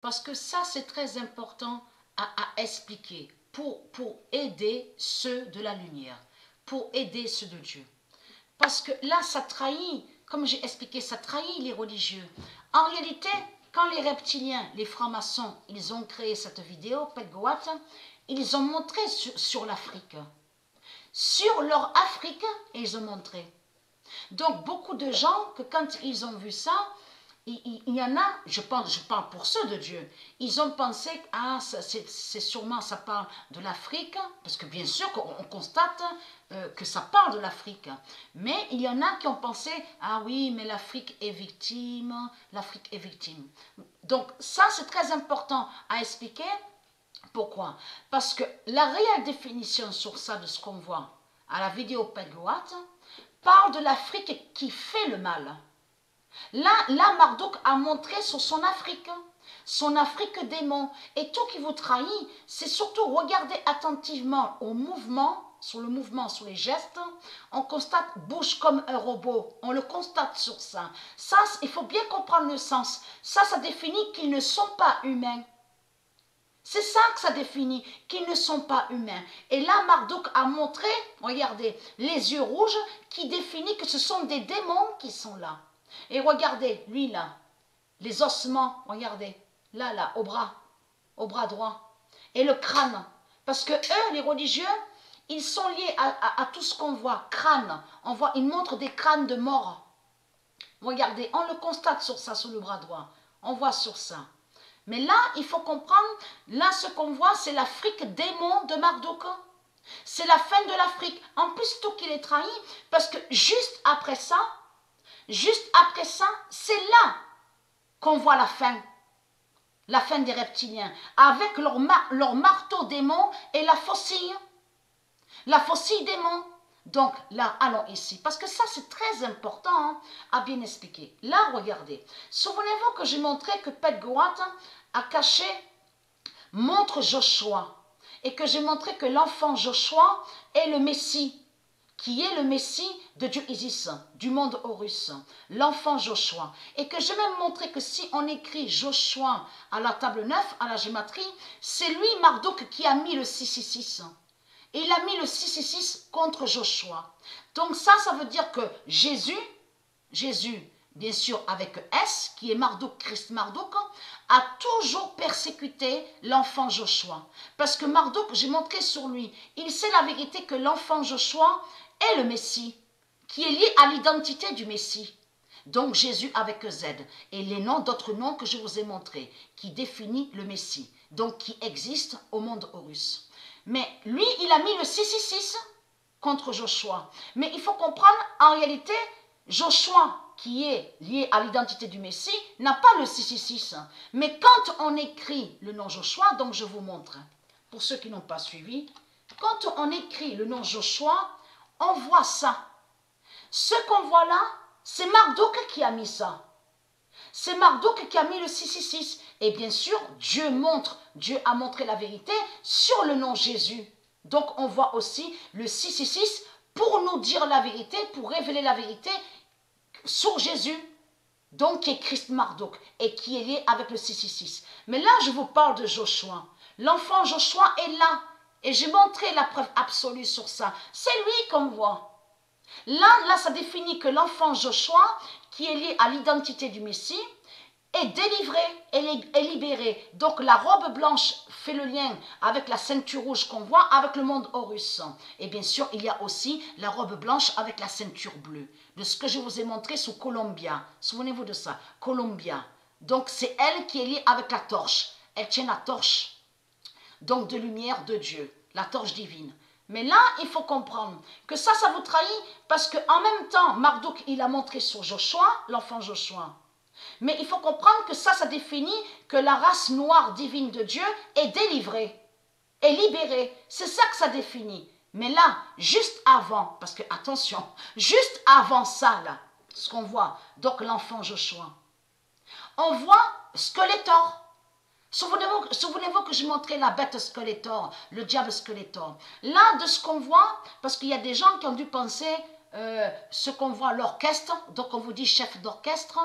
Parce que ça, c'est très important à expliquer pour aider ceux de la lumière, pour aider ceux de Dieu. Parce que là, ça trahit, comme j'ai expliqué, ça trahit les religieux. En réalité, quand les reptiliens, les francs-maçons, ils ont créé cette vidéo, Pegwat, ils ont montré sur l'Afrique. Sur leur Afrique, ils ont montré. Donc, beaucoup de gens, que quand ils ont vu ça, il y en a, je parle pour ceux de Dieu, ils ont pensé, ah, c'est sûrement, ça parle de l'Afrique, parce que bien sûr qu'on constate que ça parle de l'Afrique, mais il y en a qui ont pensé, ah oui, mais l'Afrique est victime, l'Afrique est victime. Donc ça, c'est très important à expliquer. Pourquoi? Parce que la réelle définition sur ça, de ce qu'on voit à la vidéo Pegwat, parle de l'Afrique qui fait le mal. Là, Marduk a montré sur son Afrique démon. Et tout qui vous trahit, c'est surtout regarder attentivement au mouvement, sur les gestes. On constate bouge comme un robot. On le constate sur ça. Ça, il faut bien comprendre le sens. Ça définit qu'ils ne sont pas humains. C'est ça que ça définit, qu'ils ne sont pas humains. Et là, Marduk a montré, regardez, les yeux rouges, qui définit que ce sont des démons qui sont là. Et regardez, lui là, les ossements, regardez, là, au bras droit. Et le crâne. Parce que eux, les religieux, ils sont liés à tout ce qu'on voit. Crâne, ils montrent des crânes de morts. Regardez, on le constate sur ça, sur le bras droit. On voit sur ça. Mais là, il faut comprendre, là, ce qu'on voit, c'est l'Afrique démon de Marduk. C'est la fin de l'Afrique. En plus, tout qu'il est trahi, parce que juste après ça, c'est là qu'on voit la fin des reptiliens, avec leur marteau démon et la faucille démon. Donc là, allons ici, parce que ça c'est très important à bien expliquer. Là, regardez, souvenez-vous que j'ai montré que Pegwat a caché, montre Joshua, et que j'ai montré que l'enfant Joshua est le Messie, qui est le Messie de Dieu Isis, du monde Horus, l'enfant Joshua. Et que j'ai même montré que si on écrit Joshua à la table 9, à la gématrie, c'est lui, Marduk, qui a mis le 666. Et il a mis le 666 contre Joshua. Donc ça veut dire que Jésus, bien sûr avec S, qui est Marduk, Christ Marduk, a toujours persécuté l'enfant Joshua. Parce que Marduk, j'ai montré sur lui, il sait la vérité que l'enfant Joshua est le Messie, qui est lié à l'identité du Messie. Donc Jésus avec Z. Et les noms, d'autres noms que je vous ai montrés, qui définit le Messie, donc qui existe au monde Horus. Mais lui, il a mis le 666 contre Joshua. Mais il faut comprendre, en réalité, Joshua, qui est lié à l'identité du Messie, n'a pas le 666. Mais quand on écrit le nom Joshua, donc je vous montre, pour ceux qui n'ont pas suivi, quand on écrit le nom Joshua, on voit ça. Ce qu'on voit là, c'est Marduk qui a mis ça. C'est Marduk qui a mis le 666. Et bien sûr, Dieu a montré la vérité sur le nom Jésus. Donc on voit aussi le 666 pour nous dire la vérité, pour révéler la vérité sur Jésus. Donc qui est Christ Marduk et qui est lié avec le 666. Mais là, je vous parle de Joshua. L'enfant Joshua est là. Et j'ai montré la preuve absolue sur ça. C'est lui qu'on voit. Là, ça définit que l'enfant Joshua, qui est lié à l'identité du Messie, est délivré, est libéré. Donc la robe blanche fait le lien avec la ceinture rouge qu'on voit avec le monde Horus. Et bien sûr, il y a aussi la robe blanche avec la ceinture bleue. De ce que je vous ai montré sous Columbia. Souvenez-vous de ça, Columbia. Donc c'est elle qui est liée avec la torche. Elle tient la torche, donc de lumière de Dieu, la torche divine. Mais là, il faut comprendre que ça vous trahit parce qu'en même temps, Marduk, il a montré sur Joshua, l'enfant Joshua. Mais il faut comprendre que ça définit que la race noire divine de Dieu est délivrée, est libérée. C'est ça que ça définit. Mais là, juste avant, parce que attention, juste avant ça, là, ce qu'on voit, donc l'enfant Joshua, on voit Skeletor. Souvenez-vous que je montrais la bête Skeletor, le diable Skeletor. Là, de ce qu'on voit, parce qu'il y a des gens qui ont dû penser ce qu'on voit à l'orchestre, donc on vous dit chef d'orchestre,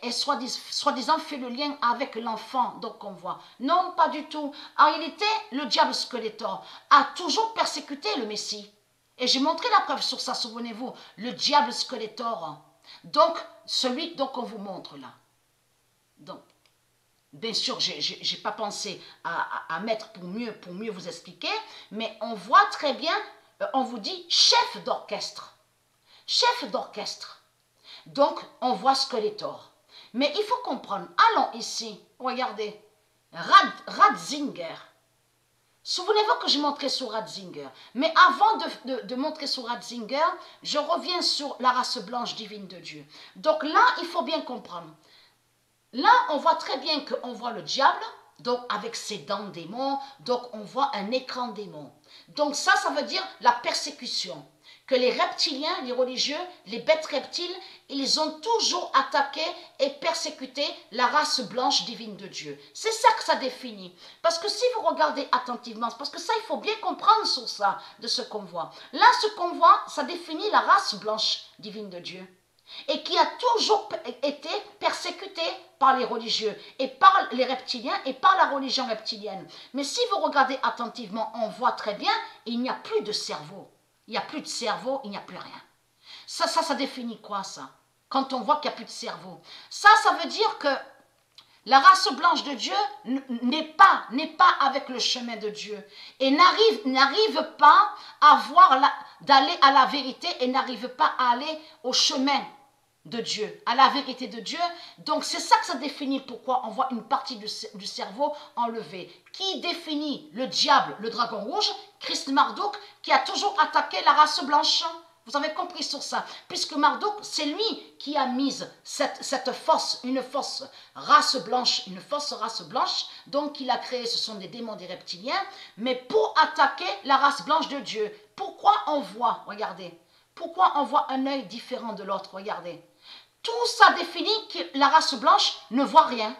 et soi-disant fait le lien avec l'enfant, donc on voit. Non, pas du tout. En réalité, le diable Skeletor a toujours persécuté le Messie. Et j'ai montré la preuve sur ça, souvenez-vous, le diable Skeletor. Donc, celui qu'on vous montre là. Donc, bien sûr, je n'ai pas pensé à mettre pour mieux vous expliquer, mais on voit très bien, on vous dit chef d'orchestre. Chef d'orchestre. Donc, on voit Skeletor. Mais il faut comprendre, allons ici, regardez, Ratzinger. Souvenez-vous que je montrais sur Ratzinger. Mais avant de montrer sur Ratzinger, je reviens sur la race blanche divine de Dieu. Donc là, il faut bien comprendre. Là, on voit très bien qu'on voit le diable, donc avec ses dents démons, donc on voit un écran démon. Donc ça veut dire la persécution. Que les reptiliens, les religieux, les bêtes reptiles, ils ont toujours attaqué et persécuté la race blanche divine de Dieu. C'est ça que ça définit. Parce que si vous regardez attentivement, parce que ça, il faut bien comprendre sur ça, de ce qu'on voit. Là, ce qu'on voit, ça définit la race blanche divine de Dieu. Et qui a toujours été persécuté par les religieux et par les reptiliens et par la religion reptilienne. Mais si vous regardez attentivement, on voit très bien, il n'y a plus de cerveau. Il n'y a plus de cerveau, il n'y a plus rien. Ça définit quoi ça? Quand on voit qu'il n'y a plus de cerveau. Ça veut dire que la race blanche de Dieu n'est pas avec le chemin de Dieu et n'arrive pas d'aller à la vérité et n'arrive pas à aller au chemin de Dieu, à la vérité de Dieu. Donc c'est ça que ça définit pourquoi on voit une partie du cerveau enlevée. Qui définit le diable, le dragon rouge, Christ Marduk, qui a toujours attaqué la race blanche. Vous avez compris sur ça, puisque Marduk, c'est lui qui a mis une fausse race blanche, donc il a créé, ce sont des démons, des reptiliens, mais pour attaquer la race blanche de Dieu. Pourquoi on voit, regardez, pourquoi on voit un œil différent de l'autre, regardez. Tout ça définit que la race blanche ne voit rien.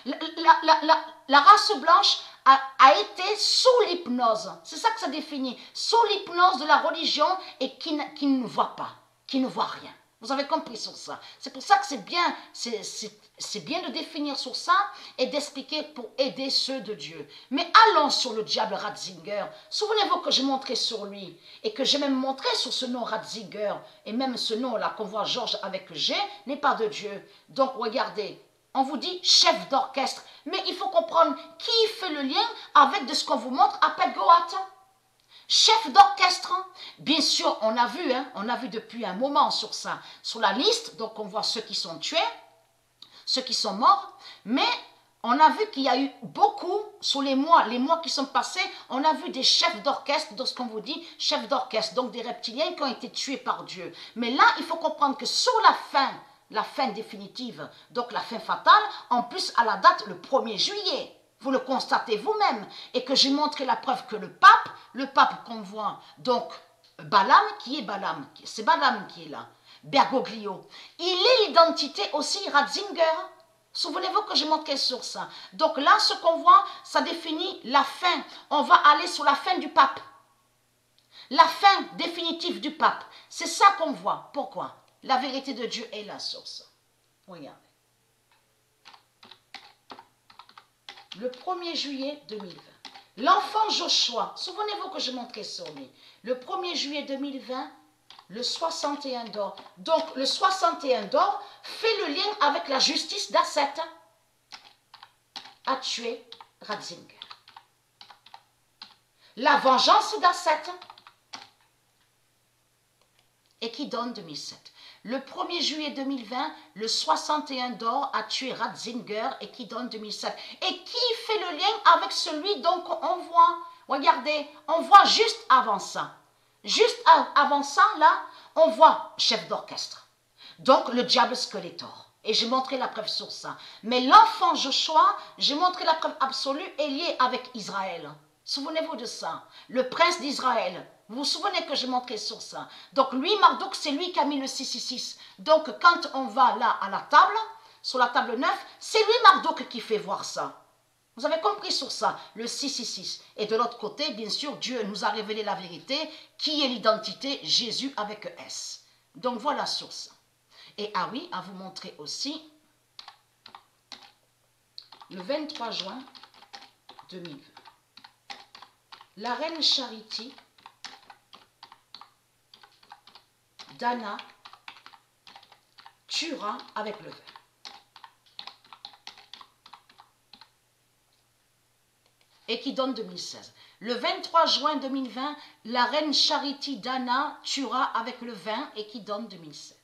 La race blanche a été sous l'hypnose. C'est ça que ça définit. Sous l'hypnose de la religion et qui ne voit pas, qui ne voit rien. Vous avez compris sur ça. C'est pour ça que c'est bien de définir sur ça et d'expliquer pour aider ceux de Dieu. Mais allons sur le diable Ratzinger. Souvenez-vous que j'ai montré sur lui et que j'ai même montré sur ce nom Ratzinger. Et même ce nom-là qu'on voit Georges avec G n'est pas de Dieu. Donc regardez. On vous dit chef d'orchestre, mais il faut comprendre qui fait le lien avec de ce qu'on vous montre à Pet-Goat. Chef d'orchestre, bien sûr, on a vu depuis un moment sur ça, sur la liste, donc on voit ceux qui sont tués, ceux qui sont morts, mais on a vu qu'il y a eu beaucoup, sur les mois qui sont passés, on a vu des chefs d'orchestre, de ce qu'on vous dit, chefs d'orchestre, donc des reptiliens qui ont été tués par Dieu. Mais là, il faut comprendre que sur la fin définitive, donc la fin fatale, en plus à la date le 1er juillet, vous le constatez vous-même, et que j'ai montré la preuve que le pape qu'on voit, donc Balaam, qui est Balaam? C'est Balaam qui est là, Bergoglio, il est l'identité aussi Ratzinger. Souvenez-vous que j'ai montré sur ça. Donc là, ce qu'on voit, ça définit la fin. On va aller sur la fin du pape. La fin définitive du pape. C'est ça qu'on voit. Pourquoi? La vérité de Dieu est là sur ça. Regardez. Le 1er juillet 2020. L'enfant Joshua, souvenez-vous que je montrais sur lui. Le 1er juillet 2020, le 61 d'or. Donc le 61 d'or fait le lien avec la justice d'Asset. A tué Ratzinger. La vengeance d'Asset. Et qui donne 2007. Le 1er juillet 2020, le 61 d'or a tué Ratzinger et qui donne 2007. Et qui fait le lien avec celui donc on voit? Regardez, on voit juste avant ça. Juste avant ça, là, on voit chef d'orchestre. Donc le diable Skeletor. Et j'ai montré la preuve sur ça. Mais l'enfant Joshua, j'ai montré la preuve absolue, est lié avec Israël. Souvenez-vous de ça. Le prince d'Israël. Vous vous souvenez que j'ai montré sur ça. Donc lui, Marduk, c'est lui qui a mis le 666. Donc quand on va là à la table, sur la table 9, c'est lui, Marduk, qui fait voir ça. Vous avez compris sur ça, le 666. Et de l'autre côté, bien sûr, Dieu nous a révélé la vérité, qui est l'identité Jésus avec S. Donc voilà sur ça. Et ah oui, à vous montrer aussi, le 23 juin 2020, la reine Charity, Dana, tuera avec le vin. Et qui donne 2016. Le 23 juin 2020, la reine Charity Dana tuera avec le vin et qui donne 2016.